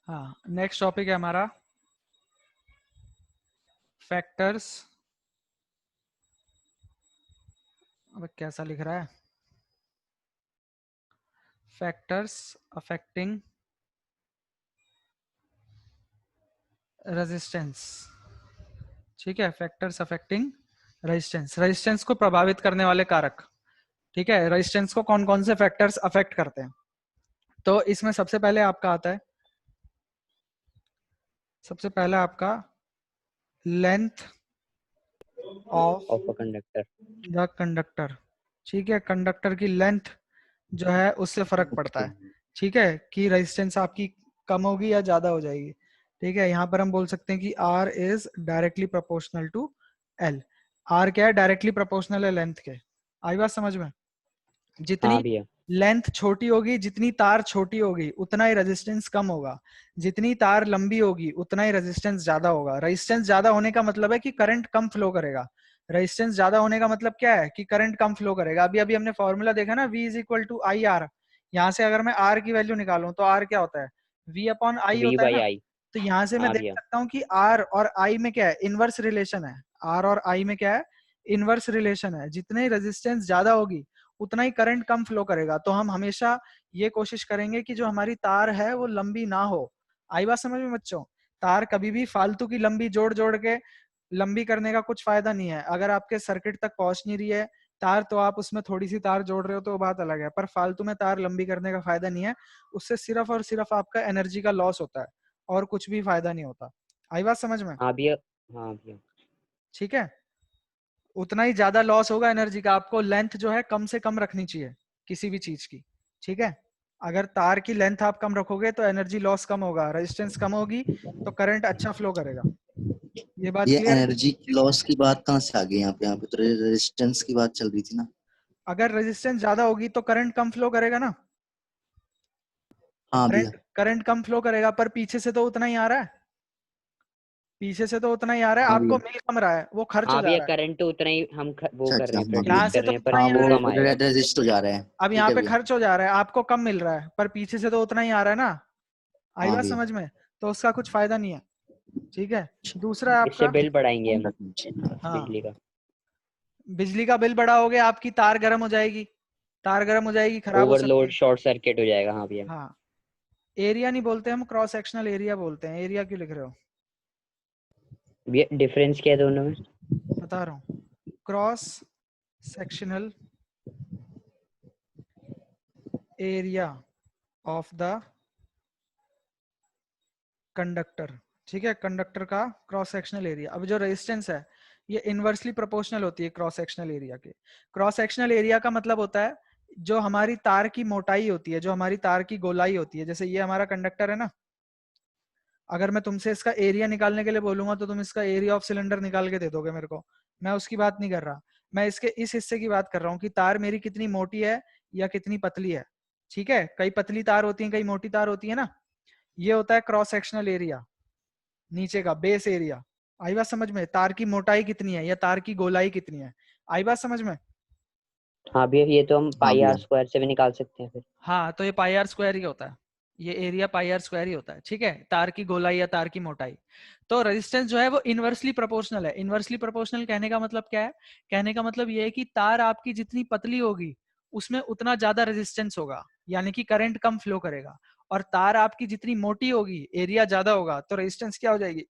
हाँ, next topic है हमारा फैक्टर्स। अब कैसा लिख रहा है? Factors affecting resistance. ठीक है, फैक्टर्स अफेक्टिंग रेजिस्टेंस, रेजिस्टेंस को प्रभावित करने वाले कारक। ठीक है, रेजिस्टेंस को कौन कौन से फैक्टर्स अफेक्ट करते हैं? तो इसमें सबसे पहले आपका आता है, सबसे पहला आपका length of of a conductor. The conductor. ठीक है, कंडक्टर की लेंथ जो है उससे फर्क पड़ता है। ठीक है, कि रेजिस्टेंस आपकी कम होगी या ज्यादा हो जाएगी। ठीक है, यहाँ पर हम बोल सकते हैं कि R is directly proportional to L। R क्या है? डायरेक्टली प्रोपोर्शनल है लेंथ के। आई बात समझ में? हाँ जितनी भैया। लेंथ छोटी होगी, जितनी तार छोटी होगी, उतना ही रेजिस्टेंस कम होगा। जितनी तार लंबी होगी उतना ही रेजिस्टेंस ज्यादा होगा। रेजिस्टेंस ज्यादा होने का मतलब है कि करंट कम फ्लो करेगा। रेजिस्टेंस ज्यादा होने का मतलब क्या है? कि करंट कम फ्लो करेगा। अभी अभी हमने फॉर्मूला देखा ना, V is equal to I R. यहाँ से अगर मैं R की वैल्यू निकालूं तो R क्या होता है? V अपॉन आई वी होता है बाई ना। आई। तो यहाँ से मैं हाँ देख भैया। सकता हूँ कि R और I में क्या है? इनवर्स रिलेशन है। R और I में क्या है? इनवर्स रिलेशन है। जितने रेजिस्टेंस ज्यादा होगी उतना ही करंट कम फ्लो करेगा। तो हम हमेशा ये कोशिश करेंगे कि जो हमारी तार है वो लंबी ना हो। आई बात समझ में बच्चों? तार कभी भी फालतू की लंबी जोड़ जोड़ के लंबी करने का कुछ फायदा नहीं है। अगर आपके सर्किट तक पहुंच नहीं रही है तार, तो आप उसमें थोड़ी सी तार जोड़ रहे हो तो बात अलग है, पर फालतू में तार लंबी करने का फायदा नहीं है। उससे सिर्फ और सिर्फ आपका एनर्जी का लॉस होता है और कुछ भी फायदा नहीं होता। आई बात समझ में? हाँ भैया। हाँ भैया। ठीक है, उतना ही ज्यादा लॉस होगा एनर्जी का। आपको लेंथ जो है कम से कम रखनी चाहिए किसी भी चीज की। ठीक है, अगर तार की लेंथ आप कम रखोगे तो एनर्जी लॉस कम होगा, रेजिस्टेंस कम होगी, तो करंट अच्छा फ्लो करेगा। ये बात ये क्लियर है? एनर्जी लॉस की बात कहाँ से आ गई? यहाँ पे तो रेजिस्टेंस की बात चल रही थी ना। अगर रेजिस्टेंस ज्यादा होगी तो करंट कम फ्लो करेगा ना। हाँ भैया। करंट कम फ्लो करेगा, पर पीछे से तो उतना ही आ रहा है। पीछे से तो उतना ही आ रहा है, हाँ आपको भैया। मिल कम रहा है, वो खर्च हो हाँ जा भैया, रहा है। करंट तो उतना ही हम वो अच्छा कर अच्छा, रहे हैं, हाँ भैया। यहाँ प्रोड्यूस से कर तो रहे हैं, पर उतना हाँ ही आ वो वो रहा है। कम आएगा। रेजिस्ट हो जा रहे हैं। अब ठीक यहाँ है पे भैया। खर्च हो जा रहा है, आपको कम मिल रहा है, पर पीछे से तो उतना ही आ रहा है ना। आई हाँ बात भैया। समझ में? तो उसका कुछ फायदा नहीं है। ठीक है, दूसरा है इससे आपका, बिल बढ़ाएंगे हम, रखनी चाहिए। हाँ, बिजली का। बिजली का बिल बढ़ा हो गया, आपकी तार गर्म हो जाएगी। तार गर्म हो जाएगी, खराब हो सकती ओवरलोड, है। शॉर्ट सर्किट हो जाएगा। हाँ भैया। हाँ, एरिया नहीं बोलते हम, क्रॉस सेक्शनल एरिया बोलते हैं। एरिया क्यों लिख रहे हो? भैया डिफरेंस क्या है दोनों में? बता रहा हूँ, cross sectional area of the conductor. ठीक है, कंडक्टर का क्रॉस सेक्शनल एरिया। अब जो रेजिस्टेंस है ये इनवर्सली प्रोपोर्शनल होती है क्रॉस सेक्शनल एरिया के। क्रॉस सेक्शनल एरिया का मतलब होता है जो हमारी तार की मोटाई होती है, जो हमारी तार की गोलाई होती है। जैसे ये हमारा कंडक्टर है ना, अगर मैं तुमसे इसका एरिया निकालने के लिए बोलूंगा तो तुम इसका एरिया ऑफ सिलेंडर निकाल के दे दोगे मेरे को। मैं उसकी बात नहीं कर रहा, मैं इसके इस हिस्से की बात कर रहा हूँ कि तार मेरी कितनी मोटी है या कितनी पतली है। ठीक है, कई पतली तार होती है, कई मोटी तार होती है ना। ये होता है क्रॉस सेक्शनल एरिया, नीचे का बेस एरिया। आई बात समझ में? तार की मोटाई कितनी है या तार की गोलाई कितनी है। आई बात समझ में? हाँ भैया, ये तो हम हाँ पाई आर भैया। स्क्वायर से भी निकाल सकते हैं फिर। हाँ, तो ये पाई आर स्क्वायर ही होता है। ये एरिया पाई आर स्क्वायर ही होता है। ठीक है, तार की गोलाई या तार की मोटाई। तो रेजिस्टेंस जो है वो इनवर्सली प्रोपोर्शनल है। इनवर्सली प्रोपोर्शनल कहने का मतलब क्या है? कहने का मतलब ये है कि तार आपकी जितनी पतली होगी उसमें उतना ज्यादा रेजिस्टेंस होगा, यानी कि करंट कम फ्लो करेगा। और तार आपकी जितनी मोटी होगी, एरिया ज्यादा होगा, तो रेजिस्टेंस क्या हो जाएगी?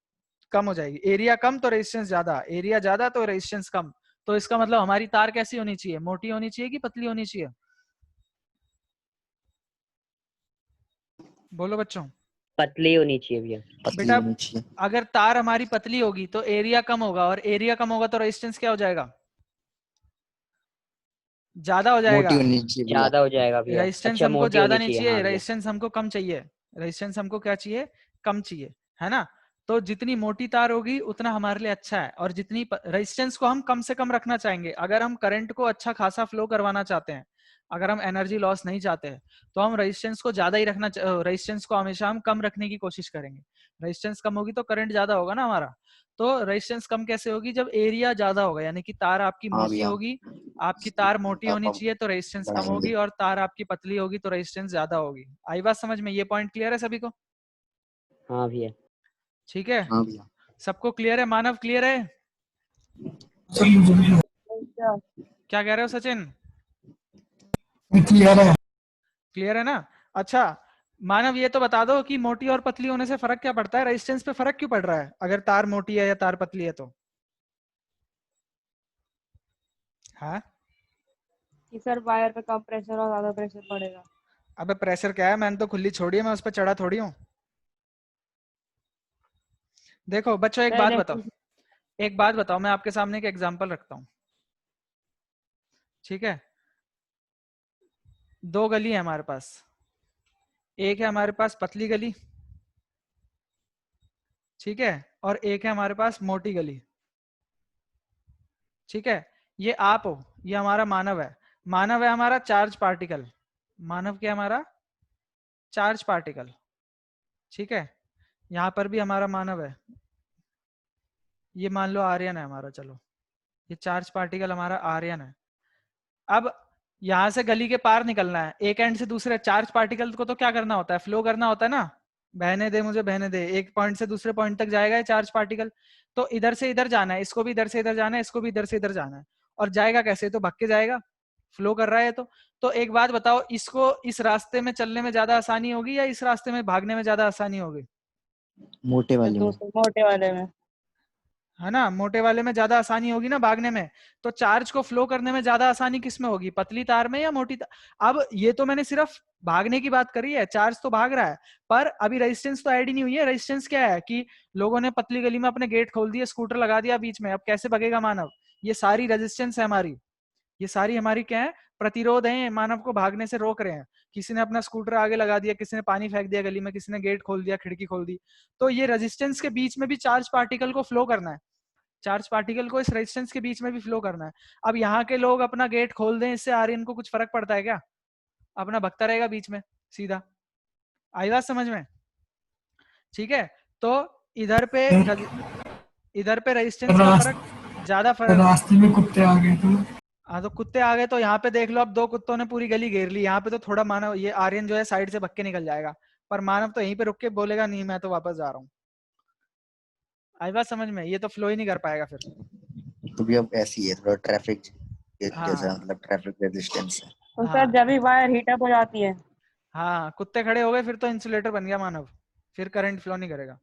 कम हो जाएगी। एरिया कम तो रेजिस्टेंस ज्यादा, एरिया ज्यादा तो रेजिस्टेंस कम। तो इसका मतलब हमारी तार कैसी होनी चाहिए? मोटी होनी चाहिए कि पतली होनी चाहिए? बोलो बच्चों। पतली होनी चाहिए भैया। पतली बेटा, होनी चाहिए। अगर तार हमारी पतली होगी तो एरिया कम होगा, और एरिया कम होगा तो रेजिस्टेंस क्या हो जाएगा? ज्यादा हो मोटी जाएगा। होनी चाहिए भैया। ज्यादा हो जाएगा भैया। रेजिस्टेंस अच्छा, हमको मोटी ज्यादा होनी नहीं चाहिए। चाहिए, हाँ भैया। रेजिस्टेंस हमको कम चाहिए। रेजिस्टेंस हमको क्या चाहिए? कम चाहिए, है ना। तो जितनी मोटी तार होगी उतना हमारे लिए अच्छा है, और जितनी रेजिस्टेंस को हम कम से कम रखना चाहेंगे। अगर हम करंट को अच्छा खासा फ्लो करवाना चाहते हैं, अगर हम एनर्जी लॉस नहीं चाहते हैं, तो हम रेजिस्टेंस को ज्यादा ही रखना, रेजिस्टेंस को हमेशा हम कम रखने की कोशिश करेंगे। रेजिस्टेंस कम होगी तो करंट ज्यादा होगा ना हमारा। तो रेजिस्टेंस कम कैसे होगी? जब एरिया ज्यादा होगा, यानी कि तार आपकी हाँ मोटी भैया। होगी। आपकी तार मोटी होनी आप चाहिए तो रेजिस्टेंस कम बढ़ाएंगे। होगी, और तार आपकी पतली होगी तो रेजिस्टेंस ज्यादा होगी। आई बात समझ में? ये पॉइंट क्लियर है सभी को? हाँ भैया। ठीक है, हाँ भैया। सबको क्लियर है? मानव क्लियर है? क्या कह रहे हो सचिन? क्लियर है। क्लियर है ना? अच्छा मानव ये तो बता दो कि मोटी और पतली होने से फर्क क्या पड़ता है, रेजिस्टेंस पे फर्क क्यों पड़ रहा है अगर तार मोटी है या तार पतली है तो? हाँ कि सर वायर पे कम प्रेशर और ज्यादा प्रेशर पड़ेगा। अबे प्रेशर क्या है, मैंने तो खुली छोड़ी है, मैं उस पर चढ़ा थोड़ी हूँ। देखो बच्चों एक बात बताओ, एक बात बताओ, मैं आपके सामने एक एग्जांपल रखता हूँ। ठीक है, दो गली है हमारे पास, एक है हमारे पास पतली गली, ठीक है, और एक है हमारे पास मोटी गली। ठीक है, ये आप हो, ये हमारा मानव है। मानव है हमारा चार्ज पार्टिकल, मानव क्या हमारा चार्ज पार्टिकल। ठीक है, यहां पर भी हमारा मानव है, ये मान लो आर्यन है हमारा, चलो ये चार्ज पार्टिकल हमारा आर्यन है। अब यहां से गली के पार निकलना है, एक एंड से दूसरे, चार्ज पार्टिकल को तो क्या करना होता है, फ्लो करना होता है ना, बहने दे मुझे बहने दे, एक पॉइंट से दूसरे पॉइंट तक जाएगा ये चार्ज पार्टिकल। तो इधर से इधर जाना है, इसको भी इधर से इधर जाना है, इसको भी इधर से इधर जाना है, और जाएगा कैसे, तो भाग के जाएगा, फ्लो कर रहा है तो एक बात बताओ, इसको इस रास्ते में चलने में ज्यादा आसानी होगी या इस रास्ते में भागने में ज्यादा आसानी होगी? मोटे वाले में। मोटे वाले में। है ना, मोटे वाले में ज्यादा आसानी होगी ना भागने में। तो चार्ज को फ्लो करने में ज्यादा आसानी किस में होगी, पतली तार में या मोटी तार? अब ये तो मैंने सिर्फ भागने की बात करी है, चार्ज तो भाग रहा है, पर अभी रेजिस्टेंस तो ऐड ही नहीं हुई है। रेजिस्टेंस क्या है कि लोगों ने पतली गली में अपने गेट खोल दिए, स्कूटर लगा दिया बीच में, अब कैसे भगेगा मानव? ये सारी रेजिस्टेंस है हमारी, ये सारी हमारी क्या है, प्रतिरोध है, मानव को भागने से रोक रहे हैं। किसी ने अपना स्कूटर आगे लगा दिया, किसी ने पानी फेंक दिया गली में, किसी ने गेट खोल दिया, खिड़की खोल दी, तो ये रेजिस्टेंस के बीच में भी चार्ज पार्टिकल को फ्लो करना है, चार्ज पार्टिकल को इस रेजिस्टेंस के बीच में भी फ्लो करना है। अब यहाँ के लोग अपना गेट खोल दें, इससे आर्यन को कुछ फर्क पड़ता है क्या? अपना भगता रहेगा बीच में सीधा। आई बात समझ में? ठीक है, तो इधर पे रेजिस्टेंस का फर्क ज्यादा फर्क, रास्ते में कुत्ते आ गए थे। हाँ तो कुत्ते आ गए तो यहाँ पे देख लो, अब दो कुत्तों ने पूरी गली घेर ली, यहाँ पे तो थोड़ा मानव, ये आर्यन जो है साइड से भग के निकल जाएगा, पर मानव तो यहीं पे रुक के बोलेगा नहीं मैं तो वापस जा रहा हूँ। आई बात समझ में? ये तो फ्लो ही नहीं कर पाएगा फिर। तो भी अब ऐसी है, थोड़ा ट्रैफिक हाँ जैसा, मतलब ट्रैफिक रेजिस्टेंस है। तो हाँ सर जब भी वायर हीट अप हो जाती है। हाँ, कुत्ते खड़े हो गए फिर तो इंसुलेटर बन गया मानव, फिर करंट फ्लो नहीं करेगा।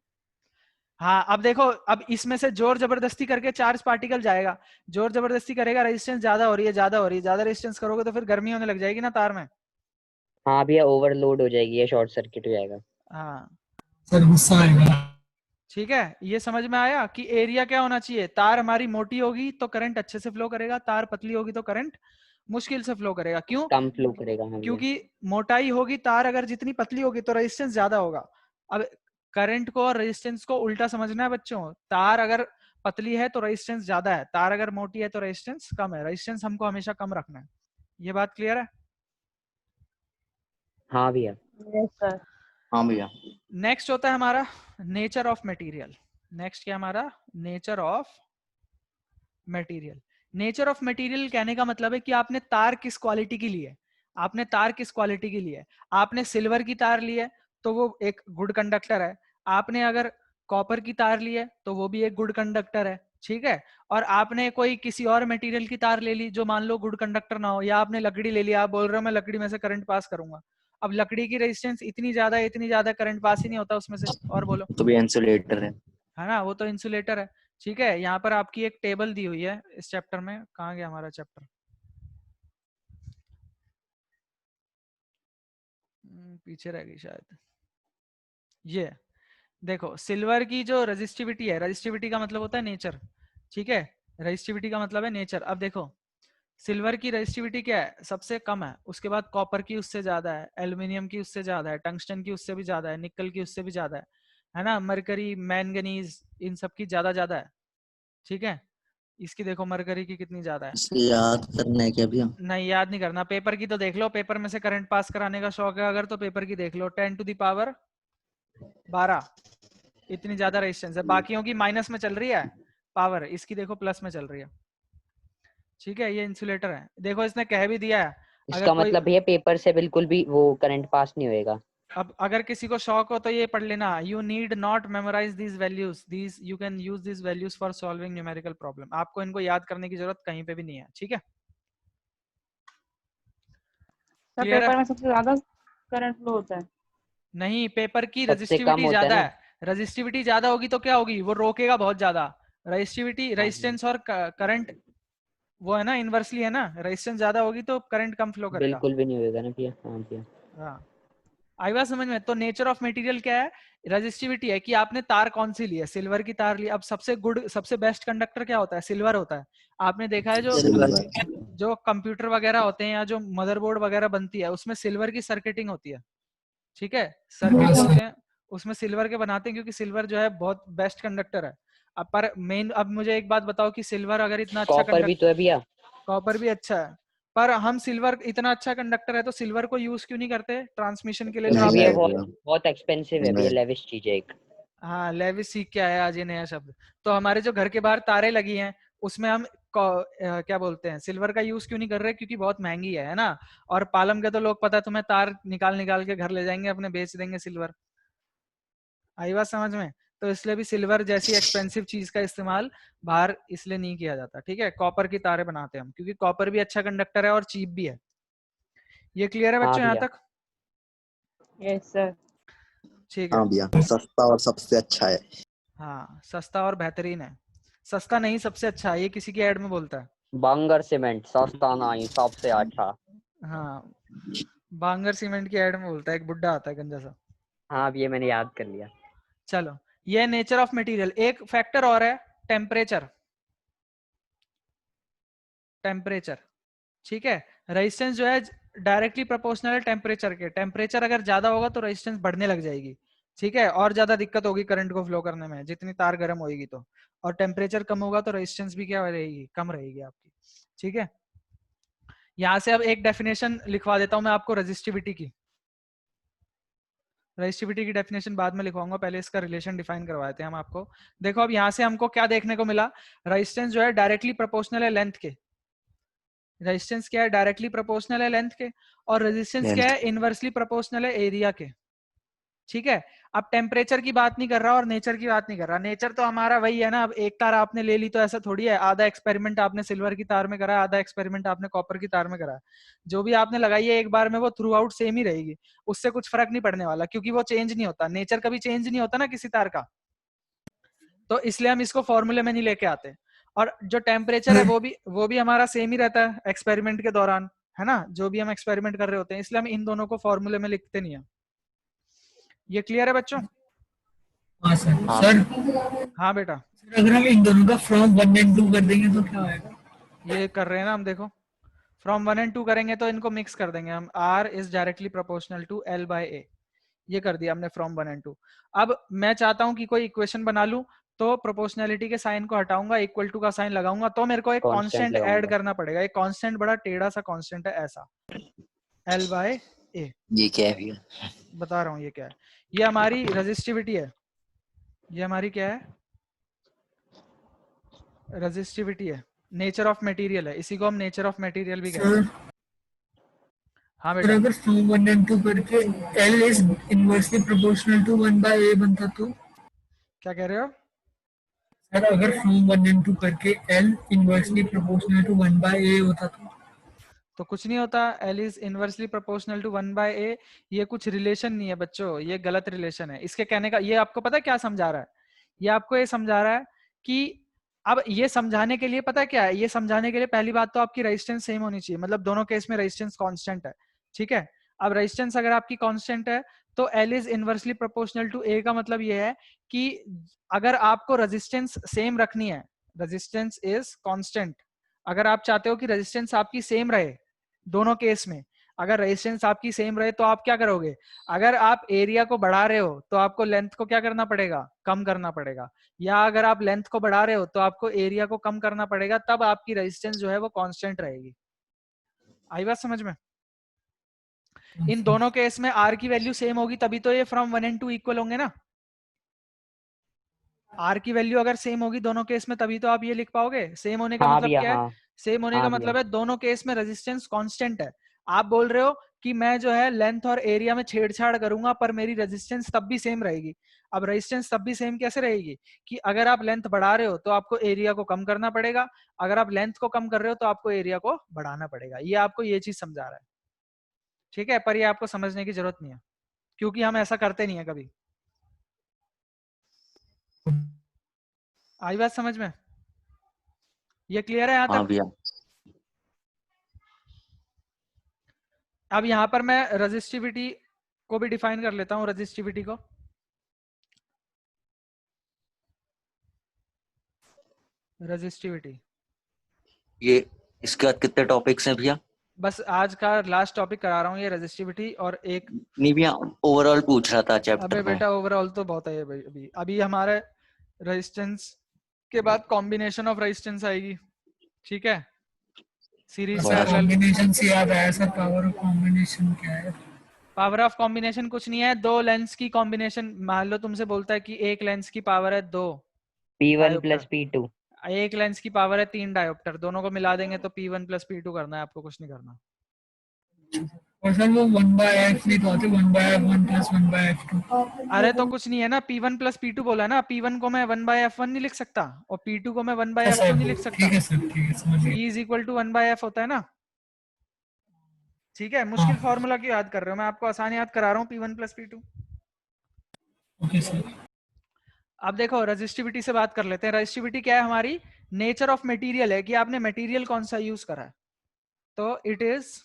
हाँ अब देखो, अब इसमें से जोर जबरदस्ती करके चार्ज पार्टिकल जाएगा, जोर जबरदस्ती करेगा, रेजिस्टेंस ज्यादा हो रही है, ज्यादा हो रही है, ज्यादा रेजिस्टेंस करोगे तो फिर गर्मी होने लग जाएगी ना तार में। हाँ भैया, ओवरलोड हो जाएगी या शॉर्ट सर्किट हो जाएगा। हाँ सर गुस्सा आएगा। ठीक है, ये समझ में आया कि एरिया क्या होना चाहिए, तार हमारी मोटी होगी तो करंट अच्छे से फ्लो करेगा, तार पतली होगी तो करंट मुश्किल से फ्लो करेगा। क्यों? कम फ्लो करेगा। हाँ भैया। क्योंकि मोटाई होगी तार अगर जितनी पतली होगी तो रेजिस्टेंस ज्यादा होगा। अब करंट को और रेजिस्टेंस को उल्टा समझना है बच्चों, तार अगर पतली है तो रेजिस्टेंस ज्यादा है, तार अगर मोटी है तो रेजिस्टेंस कम है, रेजिस्टेंस हमको हमेशा कम रखना है। ये बात क्लियर है? हाँ भैया। Yes sir. हाँ भैया। नेक्स्ट होता है हमारा नेचर ऑफ मटेरियल। नेक्स्ट क्या हमारा, nature of material. Nature of material कहने का मतलब है कि आपने तार किस क्वालिटी की ली है, आपने तार किस क्वालिटी की ली है। आपने सिल्वर की तार ली है तो वो एक गुड कंडक्टर है, आपने अगर कॉपर की तार ली है तो वो भी एक गुड कंडक्टर है। ठीक है, और आपने कोई किसी और मटेरियल की तार ले ली जो मान लो गुड कंडक्टर ना हो, या आपने लकड़ी ले लिया, आप बोल रहे हो मैं लकड़ी में से करंट पास करूंगा, अब लकड़ी की रेजिस्टेंस इतनी ज्यादा करंट पास ही नहीं होता उसमें से, और बोलो। तो भी इंसुलेटर है ना, वो तो इंसुलेटर है। ठीक है, यहाँ पर आपकी एक टेबल दी हुई है इस चैप्टर में, कहाँ गया हमारा चैप्टर, पीछे रह गई शायद। ये देखो, सिल्वर की जो रेजिस्टिविटी है, रेजिस्टिविटी का मतलब होता है नेचर, ठीक है, रेजिस्टिविटी का मतलब है नेचर। अब देखो सिल्वर की रेजिस्टिविटी क्या है, सबसे कम है, उसके बाद कॉपर की उससे ज्यादा है, एल्यूमिनियम की उससे ज्यादा है, टंगस्टन की उससे भी ज्यादा है, निकल की उससे भी ज्यादा है ना, मरकरी मैंगनीज इन सब की ज्यादा ज्यादा है। ठीक है, इसकी देखो मरकरी की कितनी ज्यादा है। इसे याद करना है क्या भैया? नहीं याद नहीं करना, पेपर की तो देख लो, पेपर में से करंट पास कराने का शौक है अगर तो पेपर की देख लो, 10⁻12 इतनी ज्यादा रेजिस्टेंस है, बाकियों की माइनस में चल रही है पावर, इसकी देखो प्लस में चल रही है। ठीक है, ये इंसुलेटर है, देखो इसने कह भी दिया है अगर इसका कोई, मतलब भैया पेपर से बिल्कुल भी वो करंट पास नहीं होएगा। अब अगर किसी को शौक हो तो ये पढ़ लेना, you need not memorise these values, these you can use these values for solving numerical problem. आपको इनको याद करने की जरूरत कहीं पे भी नहीं है, ठीक है? सर क्लियर है? पेपर में सबसे ज्यादा करंट फ्लो होता है। नहीं, पेपर की सबसे कम रजिस्टिविटी होता है ज्यादा ना। है। रजिस्टिविटी ज्यादा होगी तो क्या होगी, वो रोकेगा बहुत ज्यादा। रजिस्टिविटी, हाँ रेजिस्टेंस और करंट वो है ना, इनवर्सली है ना, रेजिस्टेंस ज्यादा होगी तो करंट कम फ्लो करेगा। बिल्कुल भी नहीं होगा ना भैया। हाँ भैया। हाँ, आई बात समझ में? तो नेचर ऑफ मटेरियल क्या है? रजिस्टिविटी है कि आपने तार कौन सी ली है, सिल्वर की तार ली। अब सबसे गुड, सबसे बेस्ट कंडक्टर क्या होता है? सिल्वर होता है। आपने देखा है जो सिल्वर। जो कंप्यूटर वगैरह होते हैं या जो मदरबोर्ड वगैरह बनती है उसमें सिल्वर की सर्किटिंग होती है, ठीक है? सर्किट हाँ जो सर। होते हैं उसमें सिल्वर के बनाते हैं क्योंकि सिल्वर जो है बहुत बेस्ट कंडक्टर है। अब पर मेन, अब मुझे एक बात बताओ कि सिल्वर अगर इतना अच्छा कॉपर भी तो है भैया। कॉपर भी अच्छा है, पर हम सिल्वर इतना अच्छा कंडक्टर है तो सिल्वर को यूज क्यों नहीं करते ट्रांसमिशन के लिए जो क्योंकि नहीं आपने? भैया करते बहुत हम। बहुत एक्सपेंसिव है भैया, नहीं। लेविश चीज है एक। हाँ, लेविस सीख के आया आज ये नया शब्द। तो हमारे जो घर के बाहर तारे लगी हैं उसमें हम क्या बोलते हैं, सिल्वर का यूज क्यों नहीं कर रहे? क्योंकि बहुत महंगी है ना। और पालम के तो लोग, पता है तुम्हें, तार निकाल निकाल के घर ले जाएंगे अपने, बेच देंगे सिल्वर। आई बात समझ में? तो इसलिए भी सिल्वर जैसी एक्सपेंसिव चीज का इस्तेमाल बाहर इसलिए नहीं किया जाता, ठीक है? कॉपर की तारे बनाते हैं हम क्योंकि कॉपर भी अच्छा कंडक्टर है और चीप भी है। ये क्लियर है हाँ बच्चों यहाँ भैया। तक? Yes sir. ठीक है। हाँ भैया, सस्ता और सबसे अच्छा है। हाँ, सस्ता और बेहतरीन है। सस्ता नहीं, सबसे अच्छा है, ये किसी की एड में बोलता है। बांगर सीमेंट सस्ता नहीं सबसे अच्छा। हाँ, बांगर सीमेंट की एड में बोलता है, एक बुड्ढा आता है गंजा सा। हाँ भैया मैंने याद कर लिया। चलो, ये नेचर ऑफ मटेरियल। एक फैक्टर और है, टेम्परेचर। टेम्परेचर, ठीक है? रेजिस्टेंस जो है डायरेक्टली प्रोपोर्शनल है टेम्परेचर के। टेम्परेचर अगर ज्यादा होगा तो रेजिस्टेंस बढ़ने लग जाएगी, ठीक है? और ज्यादा दिक्कत होगी करंट को फ्लो करने में, जितनी तार गर्म होगी तो। और टेम्परेचर कम होगा तो रेजिस्टेंस भी क्या रहेगी, कम रहेगी आपकी, ठीक है? यहाँ से अब एक डेफिनेशन लिखवा देता हूं मैं आपको रेजिस्टिविटी की। रेजिस्टिविटी की डेफिनेशन बाद में लिखवाऊंगा, पहले इसका रिलेशन डिफाइन करवाते हैं हम आपको। देखो अब यहाँ से हमको क्या देखने को मिला, रेजिस्टेंस जो है डायरेक्टली प्रोपोर्शनल है लेंथ के। रेजिस्टेंस क्या है? डायरेक्टली प्रोपोर्शनल है लेंथ के। और रेजिस्टेंस क्या है? इनवर्सली प्रोपोर्शनल है एरिया के, ठीक है? अब टेम्परेचर की बात नहीं कर रहा और नेचर की बात नहीं कर रहा। नेचर तो हमारा वही है ना। अब एक तार आपने ले ली तो ऐसा थोड़ी है, आधा एक्सपेरिमेंट आपने सिल्वर की तार में करा, आधा एक्सपेरिमेंट आपने कॉपर की तार में करा। जो भी आपने लगाई है एक बार में वो थ्रू आउट सेम ही रहेगी, उससे कुछ फर्क नहीं पड़ने वाला क्योंकि वो चेंज नहीं होता। नेचर कभी चेंज नहीं होता ना किसी तार का, तो इसलिए हम इसको फॉर्मूले में नहीं लेके आते। और जो टेम्परेचर है वो भी हमारा सेम ही रहता है एक्सपेरिमेंट के दौरान, है ना? जो भी हम एक्सपेरिमेंट कर रहे होते हैं, इसलिए हम इन दोनों को फॉर्मूले में लिखते नहीं है। ये क्लियर है बच्चों? हाँ सर। हाँ सर हाँ बेटा, सर अगर हम इन दोनों का फ्रॉम 1 एंड 2 कर देंगे तो क्या होएगा? ये कर रहे हैं ना हम, देखो। फ्रॉम 1 एंड 2 करेंगे तो इनको मिक्स कर देंगे हम। R is directly proportional to L by A। ये कर दिया हमने फ्रॉम 1 एंड 2। अब मैं चाहता हूं कि कोई इक्वेशन बना लूं, तो प्रोपोर्शनैलिटी के साइन को हटाऊंगा, इक्वल टू का साइन लगाऊंगा, तो मेरे को एक कांस्टेंट कांस्टेंट ऐड लगाऊंगा। करना पड़ेगा। एक कांस्टेंट बड़ा टेढ़ा सा कांस्टेंट है ऐसा, L बाय A। ये क्या है भैया? बता रहा हूँ ये क्या है। ये हमारी रेजिस्टिविटी है। ये हमारी क्या है? रेजिस्टिविटी है। नेचर ऑफ मटेरियल है, इसी को हम नेचर ऑफ मटेरियल भी कहते सर हैं। हाँ सर बेटा, अगर फ्रॉम 1 एंड 2 करके L is inversely proportional to 1 by A बनता तो? क्या कह रहे हो? सर अगर फ्रॉम 1 एंड 2 करके L inversely proportional to 1 by A होता तो कुछ नहीं होता, L is inversely proportional to 1 by A। ये कुछ रिलेशन नहीं है बच्चों, ये गलत रिलेशन है। इसके कहने का ये आपको पता है क्या समझा रहा है? ये आपको ये समझा रहा है कि अब ये समझाने के लिए पता है क्या है? ये समझाने के लिए पहली बात तो आपकी रेजिस्टेंस सेम होनी चाहिए, मतलब दोनों केस में रेजिस्टेंस कांस्टेंट है, ठीक है? अब रेजिस्टेंस अगर आपकी कांस्टेंट है तो L is inversely proportional to A का मतलब ये है कि अगर आपको रेजिस्टेंस सेम रखनी है, रेजिस्टेंस इज कांस्टेंट, अगर आप चाहते हो कि रेजिस्टेंस आपकी सेम रहे दोनों केस में, अगर रेजिस्टेंस आपकी सेम रहे तो आप क्या करोगे? अगर आप एरिया को बढ़ा रहे हो तो आपको लेंथ को क्या करना पड़ेगा? कम करना पड़ेगा। या अगर आप लेंथ को बढ़ा रहे हो तो आपको एरिया को कम करना पड़ेगा, तब आपकी रेजिस्टेंस जो है वो कांस्टेंट रहेगी। आई बात समझ में? इन तो? दोनों केस में R की वैल्यू सेम होगी तभी तो ये फ्रॉम 1 एंड 2 इक्वल होंगे ना। R की वैल्यू अगर सेम होगी दोनों केस में तभी तो आप ये लिख पाओगे। सेम होने का हाँ मतलब भैया। क्या है? हाँ सेम होने का हाँ भैया। मतलब है दोनों केस में रेजिस्टेंस कांस्टेंट है। आप बोल रहे हो कि मैं जो है लेंथ और एरिया में छेड़छाड़ करूंगा पर मेरी रेजिस्टेंस तब भी सेम रहेगी। अब रेजिस्टेंस तब भी सेम कैसे रहेगी कि अगर आप लेंथ बढ़ा रहे हो तो आपको एरिया को कम करना पड़ेगा, अगर आप लेंथ को कम कर रहे हो तो आपको एरिया को बढ़ाना पड़ेगा। ये आपको ये चीज समझा रहा है, ठीक है, पर ये आपको समझने की जरूरत नहीं है क्योंकि हम ऐसा करते नहीं है कभी। आई बात समझ में? ये क्लियर है यहाँ हाँ तक? भैया। अब यहाँ पर मैं रेजिस्टिविटी को भी डिफाइन कर लेता हूँ। रेजिस्टिविटी को रेजिस्टिविटी ये इसके बाद कितने टॉपिक्स हैं भैया? बस आज का लास्ट टॉपिक करा रहा हूँ ये रेजिस्टिविटी। और एक नहीं भैया, ओवरऑल पूछ रहा था अबे चैप्टर में। बेटा ओवरऑल तो बहुत है ये भाई। अभी अभी हमारे रेजिस्टेंस के बाद कॉम्बिनेशन ऑफ रेजिस्टेंस आएगी, ठीक है, सीरीज सर पैरेलल। कॉम्बिनेशन से याद आया सर, पावर ऑफ कॉम्बिनेशन क्या है? पावर ऑफ कॉम्बिनेशन कुछ नहीं है, दो लेंस की कॉम्बिनेशन। मान लो तुमसे बोलता है कि एक लेंस की पावर है 2 P1 डायोप्टर, plus P2. एक लेंस की पावर है 3 डायोप्टर, दोनों को मिला देंगे तो P1 प्लस P2 करना है, आपको कुछ नहीं करना। और सर वो 1/f नहीं तो होते 1/f1 प्लस 1/f2। अरे तो कुछ नहीं है ना, P1 प्लस P2 बोला है ना, P1 को मैं 1/f1 नहीं लिख सकता और P2 को मैं 1/f2 नहीं लिख सकता। ठीक है सर, ठीक है, समझ गया। P is equal to 1/f होता है ना, ठीक है। मुश्किल फॉर्मूला क्यों याद कर रहे हो, मैं आपको आसान याद करा रहा हूँ, P1 plus P2। Okay sir. अब देखो रेजिस्टिविटी से बात कर लेते हैं। रेजिस्टिविटी क्या है हमारी? नेचर ऑफ मटेरियल है कि आपने मटेरियल कौन सा यूज करा है। तो it is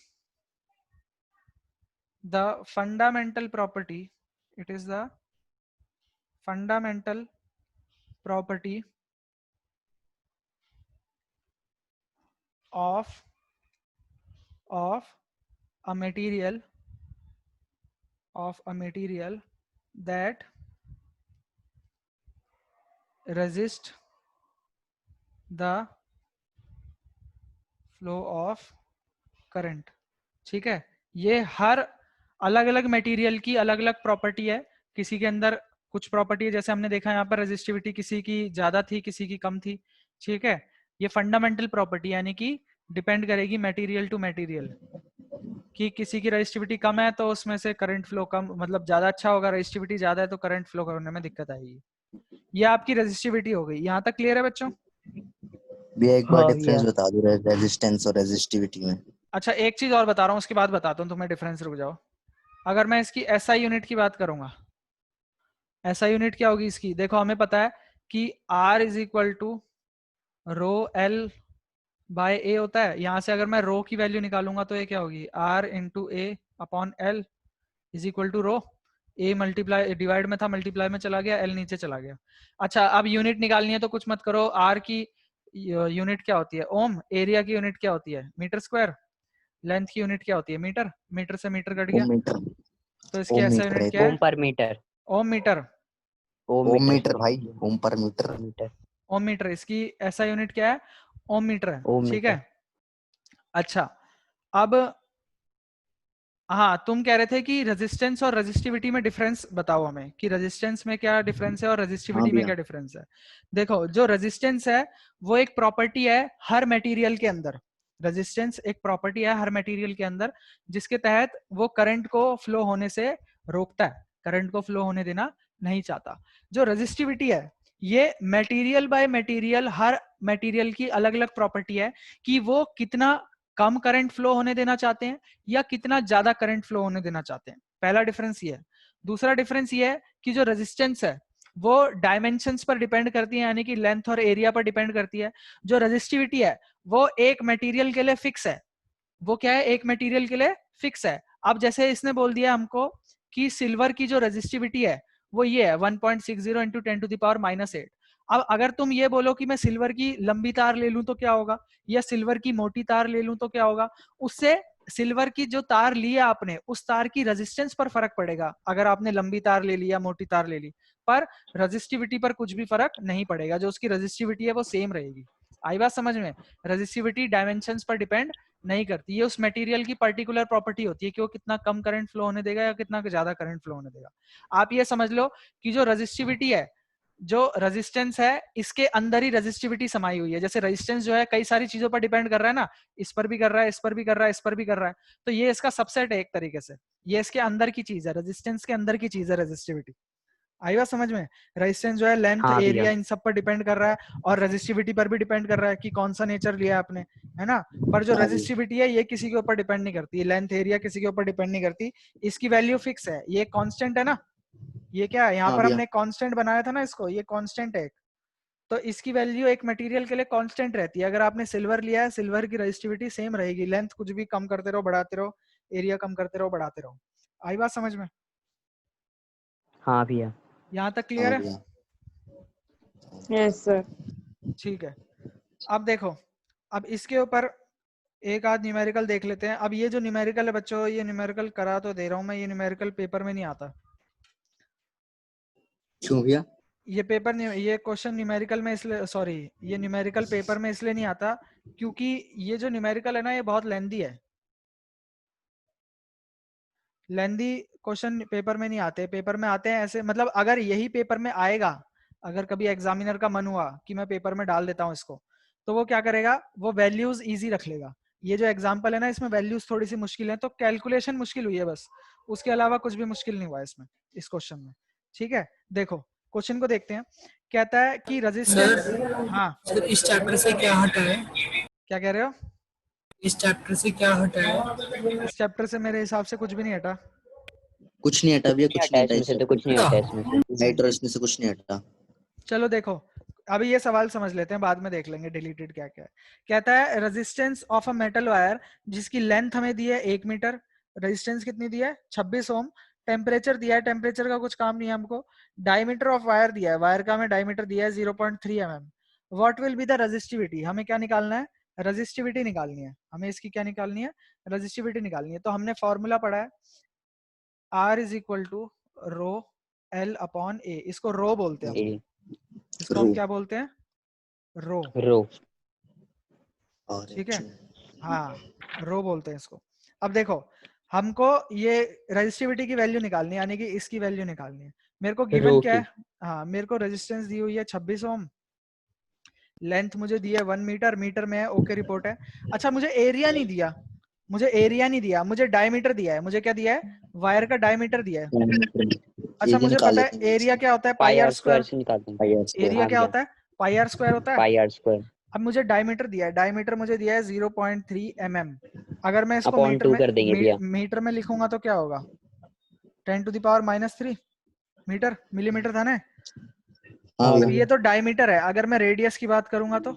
the fundamental property, it is the fundamental property of a material that resist the flow of current, ठीक है। ये हर अलग अलग मटेरियल की अलग अलग प्रॉपर्टी है। किसी के अंदर कुछ प्रॉपर्टी है, जैसे हमने देखा यहाँ पर रेजिस्टिविटी किसी की ज्यादा थी किसी की कम थी, ठीक है। ये फंडामेंटल प्रॉपर्टी यानी कि डिपेंड करेगी मटेरियल टू मटेरियल, कि किसी की रेजिस्टिविटी कम है तो उसमें से करंट फ्लो कम मतलब ज्यादा अच्छा होगा, रेजिस्टिविटी ज्यादा है तो करंट फ्लो करने में दिक्कत आएगी। ये आपकी रेजिस्टिविटी हो गई। यहाँ तक क्लियर है बच्चों? भैया एक बार हाँ डिफरेंस भैया। बता दो रेजिस्टेंस और रेजिस्टिविटी में। अच्छा एक चीज और बता रहा हूँ, उसके बाद बताता हूँ तुम्हें डिफरेंस, रुक जाओ। अगर मैं इसकी एसआई यूनिट की बात करूंगा, एसआई यूनिट क्या होगी इसकी? देखो हमें पता है कि R is equal to rho L by A होता है। यहां से अगर मैं रो की वैल्यू निकालूंगा तो ये क्या होगी? R into A upon L is equal to rho. A multiply divide में था, मल्टीप्लाई में चला गया, एल नीचे चला गया। अच्छा अब यूनिट निकालनी है तो कुछ मत करो। आर की यूनिट क्या होती है? ओम। एरिया की यूनिट क्या होती है? Metre square. लेंथ की यूनिट क्या होती है? मीटर। मीटर से मीटर कट गया ओम मीटर। तो इसकी ओम ऐसा मीटर यूनिट है क्या तो। है? Ohm per meter. ओम मीटर। Ohm ओम meter. मीटर भाई, ओम पर मीटर। Per meter. ओम मीटर, इसकी ऐसा यूनिट क्या है? ओम मीटर है, Ohm ठीक meter. है। अच्छा अब हाँ तुम कह रहे थे कि रेजिस्टेंस और रेजिस्टिविटी में डिफरेंस बताओ हमें, कि रेजिस्टेंस में क्या डिफरेंस है और हाँ रेजिस्टिविटी में भैया। क्या डिफरेंस है। देखो जो रेजिस्टेंस है वो एक प्रॉपर्टी है हर मटेरियल के अंदर। रेजिस्टेंस एक प्रॉपर्टी है हर मटेरियल के अंदर जिसके तहत वो करंट को फ्लो होने से रोकता है, करंट को फ्लो होने देना नहीं चाहता। जो रेजिस्टिविटी है ये material by material, her material की अलग अलग प्रॉपर्टी है कि वो कितना कम करंट फ्लो होने देना चाहते हैं या कितना ज्यादा करंट फ्लो होने देना चाहते हैं। पहला डिफरेंस ये है। दूसरा डिफरेंस ये है कि जो रेजिस्टेंस है वो डायमेंशंस पर डिपेंड करती है, यानी कि लेंथ और एरिया पर डिपेंड करती है। जो रेजिस्टिविटी है वो एक मटेरियल के लिए फिक्स है। वो क्या है? एक मटेरियल के लिए फिक्स है। अब जैसे इसने बोल दिया हमको कि सिल्वर की जो रेजिस्टिविटी है वो ये है 1.60 इंटू 10⁻⁻8। अब अगर तुम ये बोलो कि मैं सिल्वर की लंबी तार ले लूं तो क्या होगा, या सिल्वर की मोटी तार ले लूं तो क्या होगा, उससे सिल्वर की जो तार ली है आपने उस तार की रेजिस्टेंस पर फर्क पड़ेगा। अगर आपने लंबी तार ले ली या मोटी तार ले ली, पर रेजिस्टिविटी पर कुछ भी फर्क नहीं पड़ेगा। जो उसकी रेजिस्टिविटी है वो सेम रहेगी। आई बात समझ में? रेजिस्टिविटी डायमेंशंस पर डिपेंड नहीं करती, ये उस मटेरियल की पर्टिकुलर प्रॉपर्टी होती है कि वो कितना कम करंट फ्लो होने देगा या कितना ज्यादा करंट फ्लो होने देगा। आप ये समझ लो कि जो रेजिस्टिविटी है जो रेजिस्टेंस है इसके अंदर ही रेजिस्टिविटी समाई हुई है। जैसे रेजिस्टेंस जो है कई सारी चीजों पर डिपेंड कर रहा है ना, इस पर भी कर रहा है, इस पर भी कर रहा है, इस पर भी कर रहा है, तो ये इसका सबसेट है एक तरीके से, ये इसके अंदर की चीज है, रेजिस्टेंस के अंदर की चीज है रेजिस्टिविटी। आई बात समझ में? रेजिस्टेंस जो है लेंथ, हाँ भैया। एरिया, इन सब पर डिपेंड कर रहा है, और रेजिस्टिविटी पर भी डिपेंड कर रहा है कि कौन सा नेचर लिया आपने, है ना। पर जो हाँ जी। रेजिस्टिविटी है ये किसी के ऊपर डिपेंड नहीं करती, लेंथ, एरिया किसी के ऊपर डिपेंड नहीं करती, इसकी वैल्यू फिक्स है, ये कांस्टेंट है ना। ये क्या है, यहाँ हाँ पर भैया। हमने कांस्टेंट बनाया था ना इसको, ये कांस्टेंट है। तो इसकी वैल्यू एक मटेरियल के लिए कांस्टेंट रहती है। अगर आपने सिल्वर लिया है, सिल्वर की रेजिस्टिविटी सेम रहेगी, लेंथ कुछ भी कम करते रहो बढ़ाते रहो, एरिया कम करते रहो बढ़ाते रहो। आई बात समझ में? हाँ भैया। यहाँ तक क्लियर हाँ है? भैया। Yes, sir. ठीक है। अब देखो, अब इसके ऊपर एक आध न्यूमेरिकल देख लेते हैं। अब ये जो न्यूमेरिकल है बच्चों, ये न्यूमेरिकल करा तो दे रहा हूँ मैं, ये न्यूमेरिकल पेपर में नहीं आता। क्यों भैया? ये पेपर ये क्वेश्चन न्यूमेरिकल में इसलिए, सॉरी, ये न्यूमेरिकल पेपर में इसलिए नहीं आता क्योंकि ये जो न्यूमेरिकल है ना ये बहुत लेंदी है। लेंदी क्वेश्चन पेपर में नहीं आते, पेपर में आते हैं ऐसे, मतलब अगर यही पेपर में आएगा, अगर कभी एग्जामिनर का मन हुआ कि मैं पेपर में डाल देता हूँ इसको, तो वो क्या करेगा, वो वैल्यूज इजी रख लेगा। ये जो एग्जाम्पल है ना इसमें वैल्यूज थोड़ी सी मुश्किल है, तो कैलकुलेशन मुश्किल हुई है बस, उसके अलावा कुछ भी मुश्किल नहीं हुआ है इसमें, इस क्वेश्चन में। ठीक है, देखो क्वेश्चन को देखते हैं। कहता है कि रेजिस्टेंस, हाँ सर इस चैप्टर से क्या हटा है? क्या कह रहे हो? इस चैप्टर से क्या हटा है? इस चैप्टर से मेरे हिसाब से कुछ भी नहीं हटा। कुछ नहीं हटा भैया, नहीं कुछ हटा नहीं हटा इसमें इस से, तो चैप्टर कुछ नहीं हटा इसमें से। से। लाइट और इसमें से कुछ नहीं हटा। चलो देखो, अभी ये सवाल समझ लेते हैं, बाद में देख लेंगे डिलीटेड क्या क्या है। कहता है resistance of a metal wire जिसकी लेंथ हमें दी है 1 मीटर, रेजिस्टेंस कितनी दी है 26 ओम, टेम्परेचर दिया है, टेम्परेचर का कुछ काम नहीं है हमको, डायमीटर ऑफ वायर दिया है, वायर का हमें डायमीटर दिया है 0.3 mm। What will be the resistivity, हमें क्या निकालना है, रेजिस्टिविटी निकालनी है हमें, इसकी क्या निकालनी है, रेजिस्टिविटी निकालनी है। तो हमने फॉर्मूला पढ़ा है R is equal to rho L upon A, इसको रो बोलते हैं हम, ए इसको हम रो। क्या बोलते हैं, रो। रो। और ठीक है, हाँ रो बोलते हैं इसको। अब देखो हमको ये रेजिस्टिविटी की वैल्यू निकालनी है, यानी कि इसकी वैल्यू निकालनी है। मेरे को गिवन रो क्या की। है, हाँ मेरे को रेजिस्टेंस दी हुई है 26 ओम, लेंथ मुझे दी है 1 मीटर, मीटर में है, ओके रिपोर्ट है। अच्छा मुझे एरिया नहीं दिया, मुझे एरिया नहीं दिया, मुझे डायमीटर दिया है, मुझे क्या दिया है, वायर का डायमीटर दिया है। अच्छा एरिया मुझे निकाल पता लेते है हैं एरिया क्या होता है, पाई पाई आर आर स्क्वायर स्क्वायर। से निकालते हैं। पाई आर स्क्वायर। एरिया हाँ क्या भैया, होता है, पाई आर स्क्वायर होता है। पाई आर स्क्वायर अब मुझे डायमीटर दिया है, डायमीटर मुझे दिया है 0.3 mm। अगर मैं इसको अपॉन 2 कर देंगे भैया। मीटर में लिखूंगा तो क्या होगा, 10⁻³ मीटर, मिलीमीटर था ना। हाँ हाँ अब भैया। ये तो डायमीटर है, अगर मैं रेडियस की बात करूंगा तो,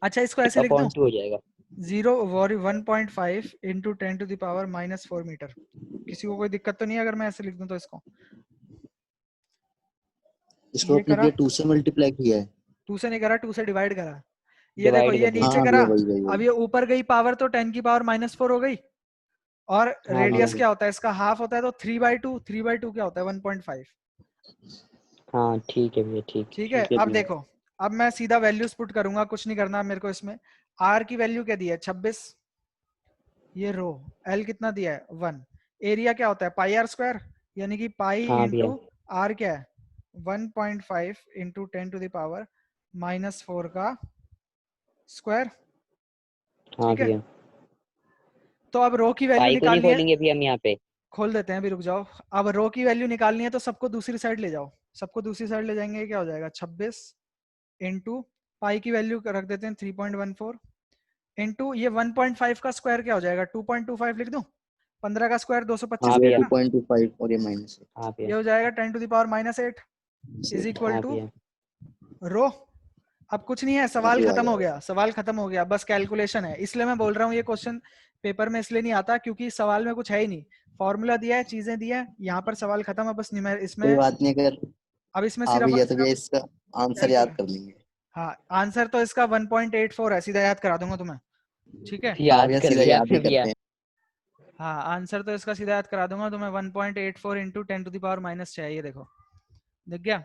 अच्छा इसको ऐसे लिख दूं, अपॉन 2 हो जाएगा। 1.5 इंटू 10⁻⁴ मीटर। किसी को कोई दिक्कत तो नहीं है अगर मैं ऐसे लिख दूं तो इसको, इसको ये अपने करा भैया 2 से मल्टीप्लाई किया है। 2 से नहीं करा, 2 से डिवाइड करा। ये देखो डिवाइड ये कर दिया। नीचे हाँ करा, भैया वही वही अब वही। ये ऊपर गई पावर तो 10⁻⁴ हो गई, और हाँ भैया। रेडियस क्या होता है इसका, हाफ होता है, तो 3/2, 3/2 क्या होता है 1.5। हाँ ठीक है भैया, ठीक। ठीक है, अब देखो, अब मैं सीधा वैल्यूज पुट करूंगा, कुछ नहीं करना मेरे को इसमें। आर की वैल्यू क्या दी है 26, ये रो, एल कितना दिया है 1, एरिया क्या होता है पाई आर स्क्वायर, यानी कि पाई हाँ भैया। इंटू आर क्या है 1.5 इंटू 10⁻⁻⁴ का स्क्वायर। हाँ ठीक है, भैया। तो अब रो की वैल्यू पाई को नहीं निकालनी है, खोलेंगे अभी हम यहाँ पे। खोल देते हैं अभी, रुक जाओ। अब रो की वैल्यू निकालनी है तो सबको दूसरी साइड ले जाओ, सबको दूसरी साइड ले जाएंगे, क्या हो जाएगा 26 इंटू पाई की वैल्यू रख देते हैं 3.14 इंटू ये 1.5 का स्क्वायर क्या हो जाएगा 2.25 लिख दूं, 15 का स्क्वायर 225 हाँ हो ये गया भैया। ना, 2.25 और ये माइनस है। हाँ ये भैया। हो जाएगा 10⁻⁻8 इज इक्वल हाँ टू भैया। रो। अब कुछ नहीं है, सवाल वैल्यू आ खत्म हो जाएगा। गया, सवाल खत्म हो गया, बस कैलकुलेशन है। इसलिए मैं बोल रहा हूँ ये क्वेश्चन पेपर में इसलिए नहीं आता क्योंकि सवाल में कुछ है ही नहीं, फॉर्मूला दिया है, चीजें दी है, यहाँ पर सवाल खत्म है, बस कोई इसमें, बात नहीं, अगर अब इसमें आ सिर्फ भी गया तो भैया इसका आंसर याद कर लेंगे। हाँ आंसर तो इसका 1.84 है, सीधा याद करा दूंगा तुम्हें। ठीक है, हाँ याद भैया कर सीधा लिया याद ही आपने भैया। करते हैं। हाँ आंसर तो इसका सीधा याद करा दूंगा तुम्हें, 1.84 इंटू 10⁻⁻6, ये देखो दिख गया।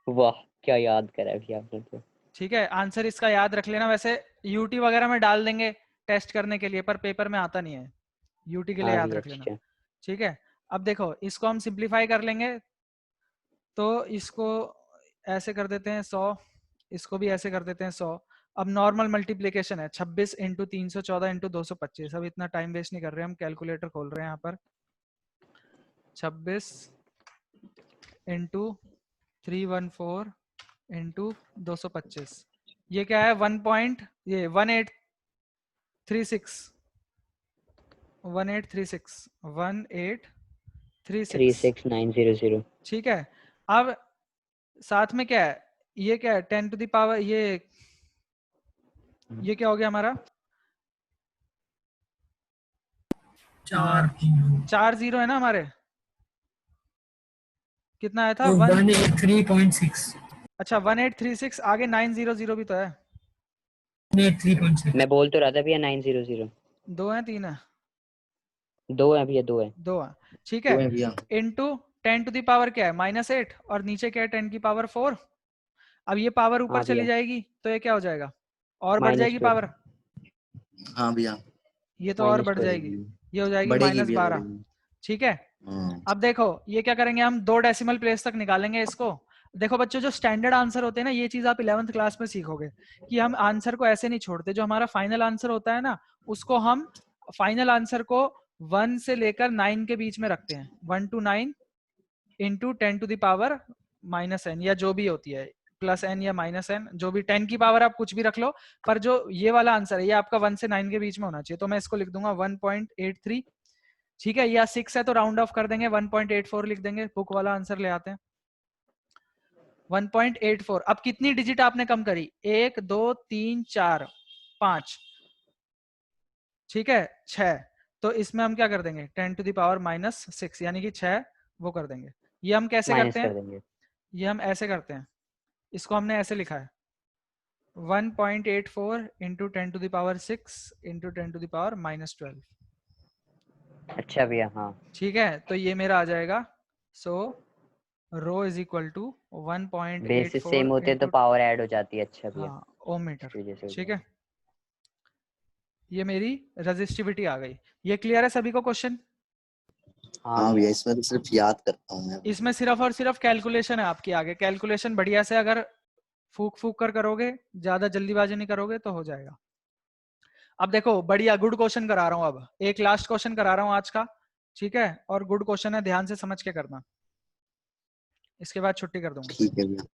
वाह, क्या याद करा है भैया आपने तो। ठीक है, आंसर इसका याद रख लेना, वैसे यूटी वगैरह में डाल देंगे टेस्ट करने के लिए, पर पेपर में आता नहीं है, यूटी के लिए हाँ याद भैया रख लेना। ठीक है। ठीक है, अब देखो इसको हम सिंप्लीफाई कर लेंगे, तो इसको ऐसे कर देते हैं 100, इसको भी ऐसे कर देते हैं 100। अब नॉर्मल मल्टीप्लीकेशन है 26 इंटू 314 इंटू 225। अब इतना टाइम वेस्ट नहीं कर रहे, हम कैलकुलेटर खोल रहे हैं यहाँ पर। 26 इंटू 314 इंटू 225, ये क्या है 1836 36900। ठीक है। अब साथ में क्या है, ये क्या है 10 टू द पावर, ये क्या हो गया हमारा 4 जीरो है ना हमारे, कितना आया था तो 1। 183.6। अच्छा 1836, आगे 900 भी तो है। 183.6। मैं बोल तो रहा था भैया 900। 2 है 3 है? 2 है भैया, 2 है। 2 है, ठीक तो है। है भैया। इंटू 10 टू द पावर क्या है -8, और नीचे क्या है 10 की पावर 4। अब ये पावर ऊपर हाँ चली भैया, जाएगी तो ये क्या हो जाएगा, और बढ़ जाएगी -12। पावर, हाँ भैया, ये तो और बढ़ -12। जाएगी, ये हो जाएगी बढ़ेगी भैया, -12। बढ़ेगी। ठीक है। हाँ अब देखो ये क्या करेंगे, हम 2 डेसिमल प्लेस तक निकालेंगे इसको। देखो बच्चों, जो स्टैंडर्ड आंसर होते हैं ना, ये चीज आप 11th क्लास में सीखोगे कि हम आंसर को ऐसे नहीं छोड़ते। जो हमारा फाइनल आंसर होता है ना, उसको हम फाइनल आंसर को 1 से लेकर 9 के बीच में रखते हैं। 1 to 9 into 10 to the power -n, या जो भी होती है +n या -n, जो भी 10 की पावर आप कुछ भी रख लो। पर जो ये वाला आंसर है, ये आपका 1 से 9 के बीच में होना चाहिए। तो मैं इसको लिख दूंगा 1.83। ठीक है, या 6 है तो राउंड ऑफ कर देंगे, 1.84 लिख देंगे, बुक वाला आंसर ले आते हैं 1.84। अब कितनी डिजिट आपने कम करी, 1 2 3 4 5, ठीक है 6। तो इसमें हम क्या कर देंगे 10 टू द पावर -6, यानी कि 6 वो कर देंगे। ये हम कैसे माइनस करते कर हैं, देंगे। ये हम ऐसे करते हैं, इसको हमने ऐसे लिखा है 1.84 into 10 to the power 6 into 10 to the power -12। अच्छा भैया, हाँ। ठीक है, तो ये मेरा आ जाएगा। So rho is equal to basis 1.84 same होते हैं तो इंटू, पावर ऐड हो जाती है। अच्छा भैया, हाँ ओम मीटर। इसकी वजह से हो ठीक गया। है, ये मेरी रेजिस्टिविटी आ गई। ये क्लियर है सभी को क्वेश्चन? हाँ हाँ भैया। भैया, इसमें तो सिर्फ याद करता हूँ मैं। इसमें सिर्फ और सिर्फ कैलकुलेशन है आपकी आगे। कैलकुलेशन बढ़िया से अगर फूक फूक कर करोगे, ज्यादा जल्दीबाजी नहीं करोगे तो हो जाएगा। अब देखो बढ़िया गुड क्वेश्चन करा रहा हूँ, अब एक लास्ट क्वेश्चन करा रहा हूँ आज का। ठीक है, और गुड क्वेश्चन है, ध्यान से समझ के करना, इसके बाद छुट्टी कर दूंगा। ठीक है भैया।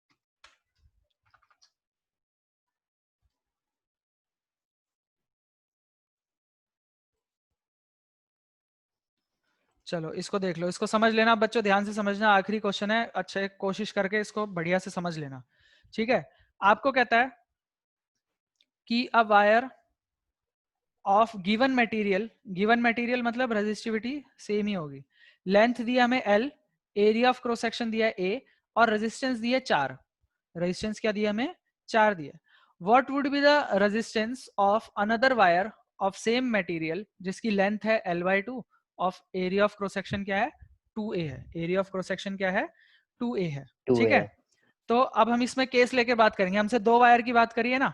चलो इसको देख लो, इसको समझ लेना बच्चों, ध्यान से समझना, आखिरी क्वेश्चन है। अच्छा कोशिश करके इसको बढ़िया से समझ लेना। ठीक है, आपको कहता है कि a wire of given material मतलब रेजिस्टिविटी सेम ही होगी। लेंथ दिया हमें L, area of cross section दिया है A, और रेजिस्टेंस दिया 4। रेजिस्टेंस क्या दिया हमें, 4 दिया। What would be the resistance of another wire of same material जिसकी लेंथ है L/2 of area of cross section क्या है 2A है। एरिया ऑफ क्रॉस सेक्शन क्या है 2A है। 2 ठीक है, है। तो अब हम इसमें केस लेके बात करेंगे। हमसे 2 वायर की बात करिए ना,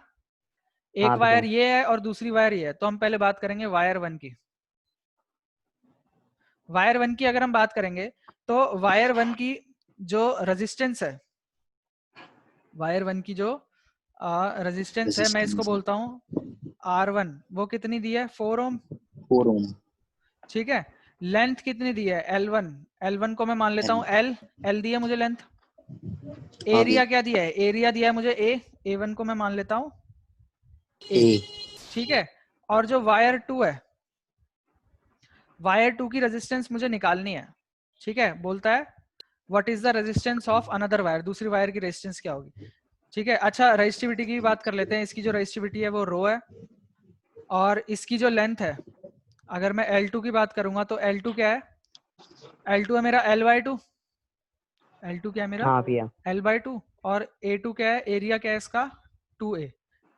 एक हाँ वायर भैया। ये है और दूसरी वायर ये है। तो हम पहले बात करेंगे वायर 1 की। वायर 1 की अगर हम बात करेंगे तो वायर 1 की जो रेजिस्टेंस है, वायर 1 की जो रेजिस्टेंस है, मैं इसको रेजिस्टेंस बोलता हूँ R1, वो कितनी दी है 4 ओम। 4 ओम। ठीक है, लेंथ कितनी दी है L1 को मैं मान लेता हूँ L दी है मुझे लेंथ। हाँ एरिया भैया। क्या दिया है, एरिया दिया है मुझे A1 को मैं मान लेता हूँ A। ए। ठीक है, और जो वायर 2 है, वायर 2 की रेजिस्टेंस मुझे निकालनी है। ठीक है, बोलता है what is the resistance of another wire, दूसरी वायर की रेजिस्टेंस क्या होगी। ठीक है, अच्छा रेजिस्टिविटी की बात कर लेते हैं। इसकी जो रेजिस्टिविटी है वो रो है, और इसकी जो लेंथ है, अगर मैं L2 की बात करूंगा तो L2 क्या है, L2 है मेरा L/2। L2 क्या है मेरा हाँ भैया। L/2, और A2 क्या है, एरिया क्या है इसका 2A।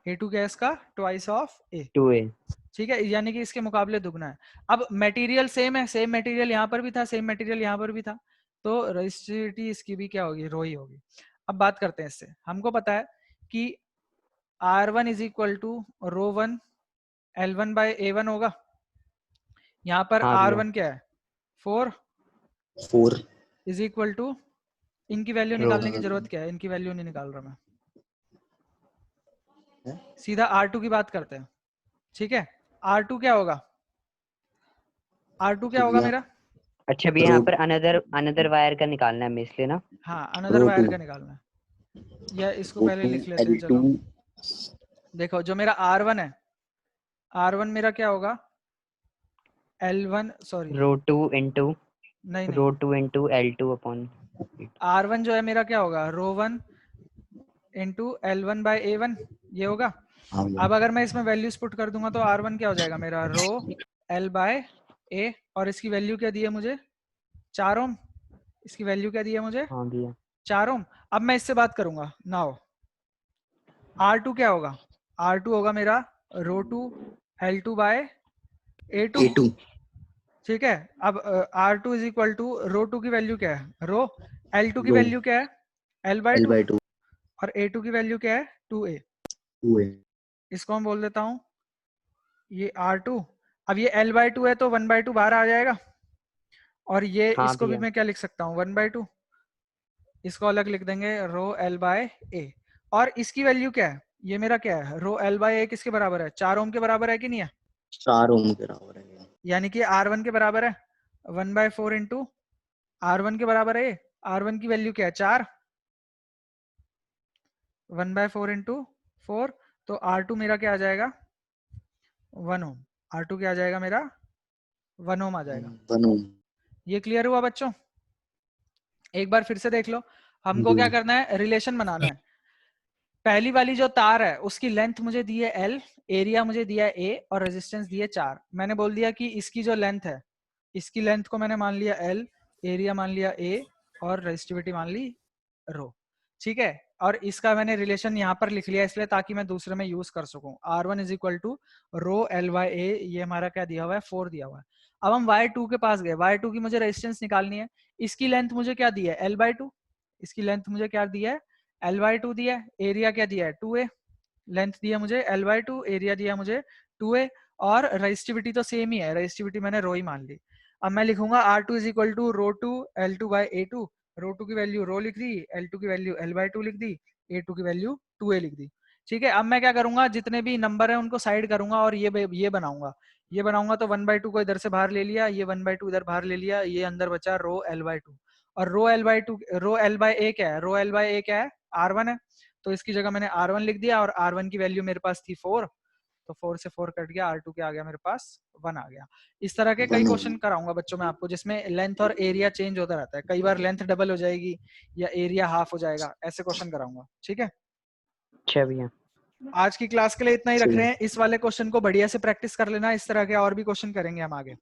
A2 क्या है इसका ट्वाइस ऑफ A। 2 है। ठीक है, यानी कि इसके मुकाबले दुगना है। अब मटेरियल सेम है, सेम मटेरियल यहाँ पर भी था, सेम मटेरियल यहाँ पर भी था, तो रेजिस्टिविटी इसकी भी क्या होगी, रो ही होगी। अब बात करते हैं इससे। हमको पता है कि R1 is equal to rho 1 L1 by A1 होगा। यहाँ पर हाँ भैया। R1 क्या है 4 4 इज इक्वल टू इनकी वैल्यू Rho. निकालने की जरूरत क्या है, इनकी वैल्यू नहीं निकाल रहा मैं, हैं? सीधा R2 की बात करते हैं। ठीक है, R2 क्या होगा, R2 क्या होगा भैया मेरा, अच्छा भैया यहाँ रो पर अनदर वायर का निकालना है हमें इसलिए ना। हाँ अनदर रो वायर टू का निकालना है, या इसको रो पहले टू लिख लेते हैं। L2 चलो देखो, जो मेरा R1 है, R1 मेरा क्या होगा, L1 सॉरी रो टू इंटू नहीं नहीं, रो two into L2 upon. R1 जो है मेरा क्या होगा, रो 1 इंटू L1 बाई A1, ये होगा। हाँ भैया अब अगर मैं इसमें वैल्यूज पुट कर दूंगा तो R1 क्या हो जाएगा मेरा, रो L बाय A, और इसकी वैल्यू क्या दी है मुझे, 4 ओम, इसकी वैल्यू क्या दी है मुझे, हाँ भैया 4 ओम। अब मैं इससे बात करूंगा नाउ, R2 क्या होगा, R2 होगा मेरा रो 2 L2 बाय A2। A2 ठीक है, अब R2 is equal to rho 2 की वैल्यू क्या है, रो L2 की रो वैल्यू क्या है, L/2, L/2 और A2 की वैल्यू क्या है, 2A। 2A इसको हम बोल देता हूँ ये R2। अब ये L/2 है तो 1/2 बाहर आ जाएगा, और ये हाँ इसको भी भैया मैं क्या लिख सकता हूँ, 1/2, इसको अलग लिख देंगे, रो L/A। और इसकी वैल्यू क्या है, ये मेरा क्या है, रो L/A किसके बराबर है, 4 ओम के बराबर है कि नहीं है, 4 ओम के बराबर है भैया। यानी कि R1 के बराबर है 1/4 इंटू R1 के बराबर है, R1 की वैल्यू क्या है, 4, 1/4 इंटू 4, तो R2 मेरा क्या आ जाएगा, 1 ओम। R2 क्या आ जाएगा मेरा, 1 ओम आ जाएगा। 1 ओम ये क्लियर हुआ बच्चों, एक बार फिर से देख लो, हमको क्या करना है, रिलेशन बनाना है। पहली वाली जो तार है उसकी लेंथ मुझे दी है L, एरिया मुझे दिया है A, और रेजिस्टेंस दिए 4। मैंने बोल दिया कि इसकी जो लेंथ है, इसकी लेंथ को मैंने मान लिया L, एरिया मान लिया A, और रेजिस्टिविटी मान ली रो। ठीक है, और इसका मैंने रिलेशन यहाँ पर लिख लिया इसलिए ताकि मैं दूसरे में यूज कर सकूं। R1 is equal to row L/A, ये हमारा क्या दिया हुआ है, 4 दिया हुआ है। अब हम Y2 के पास गए, Y2 की मुझे रेजिस्टेंस निकालनी है। इसकी लेंथ मुझे क्या दी है, L/2, इसकी लेंथ मुझे क्या दी है, L/2 दिया है, एरिया क्या दिया है, 2A, लेंथ दिया मुझे L/2, एरिया दिया मुझे 2A, और रेजिस्टिविटी तो सेम ही है, रेजिस्टिविटी मैंने रो ही मान ली। अब मैं लिखूंगा R2 is equal to rho 2 L2 by A2, rho 2 की वैल्यू रो लिख दी, L2 की वैल्यू L/2 लिख दी, A2 की वैल्यू 2A लिख दी। ठीक है, अब मैं क्या करूंगा, जितने भी नंबर है उनको साइड करूंगा और ये बनाऊंगा, ये बनाऊंगा तो 1/2 को इधर से बाहर ले लिया, ये 1/2 इधर बाहर ले लिया, ये अंदर बचा रो L/2। और रो L/A क्या है, रो L/A क्या है, R1 है, तो इसकी जगह मैंने R1 लिख दिया, और R1 की वैल्यू मेरे पास थी 4, तो 4 से 4 कट गया, R2 क्या आ गया मेरे पास, 1 आ गया। इस तरह के कई 1 क्वेश्चन ओम कराऊंगा बच्चों में आपको, जिसमें लेंथ और एरिया चेंज होता रहता है, कई बार लेंथ डबल हो जाएगी या एरिया हाफ हो जाएगा, ऐसे क्वेश्चन कराऊंगा। ठीक है, अच्छा भैया आज की क्लास के लिए इतना ही रख रहे चलो हैं। इस वाले क्वेश्चन को बढ़िया से प्रैक्टिस कर लेना, इस तरह के और भी क्वेश्चन करेंगे हम आगे।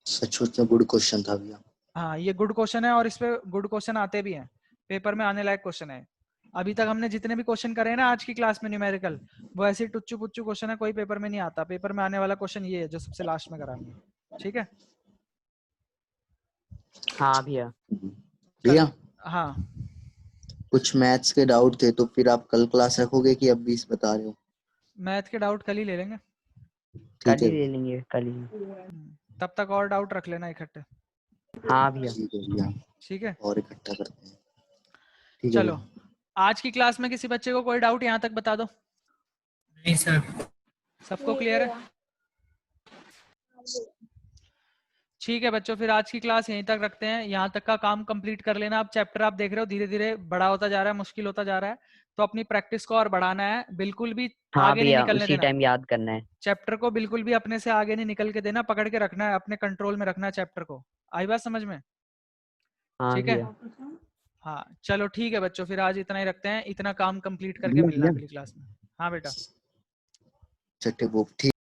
सचमुच में गुड क्वेश्चन था भैया। हाँ ये गुड क्वेश्चन है, और इस पे गुड क्वेश्चन आते भी हैं, पेपर में आने लायक क्वेश्चन है। अभी तक हमने जितने भी क्वेश्चन करे हैं ना आज की क्लास में न्यूमेरिकल, वो ऐसे टुच्चू पुच्चू क्वेश्चन है, कोई पेपर में नहीं आता। पेपर में आने वाला क्वेश्चन ये है जो सबसे लास्ट में कराएंगे। ठीक है, हाँ भैया भैया हाँ कुछ मैथ्स के डाउट थे तो फिर आप कल क्लास रखोगे कि अब 20 बता रहे हो? मैथ के डाउट कल ही ले लेंगे। कल ठीक ही है ले भैया लेंगे कल ही। तब तक और डाउट रख लेना इकट्ठे। हाँ भैया ठीक है भैया ठीक है, और इकट्ठा करते हैं। ठीक है चलो भैया आज की क्लास में किसी बच्चे को कोई डाउट यहाँ तक बता दो, नहीं सर। सबको क्लियर है? ठीक है बच्चों, फिर आज की क्लास यहीं तक रखते हैं, यहाँ तक का काम कंप्लीट कर लेना। अब चैप्टर आप देख रहे हो धीरे धीरे बड़ा होता जा रहा है, मुश्किल होता जा रहा है, तो अपनी प्रैक्टिस को और बढ़ाना है, बिल्कुल भी हाँ आगे नहीं भैया निकलने उसी देना। टाइम याद करना है। चैप्टर को बिल्कुल भी अपने से आगे नहीं निकल के देना, पकड़ के रखना है, अपने कंट्रोल में रखना है चैप्टर को। आई बात समझ में? हाँ ठीक है, भैया हाँ चलो ठीक है बच्चों, फिर आज इतना ही रखते हैं, इतना काम कंप्लीट करके भैया मिलना भैया अगली क्लास में। हाँ बेटा, चट्टे वो ठीक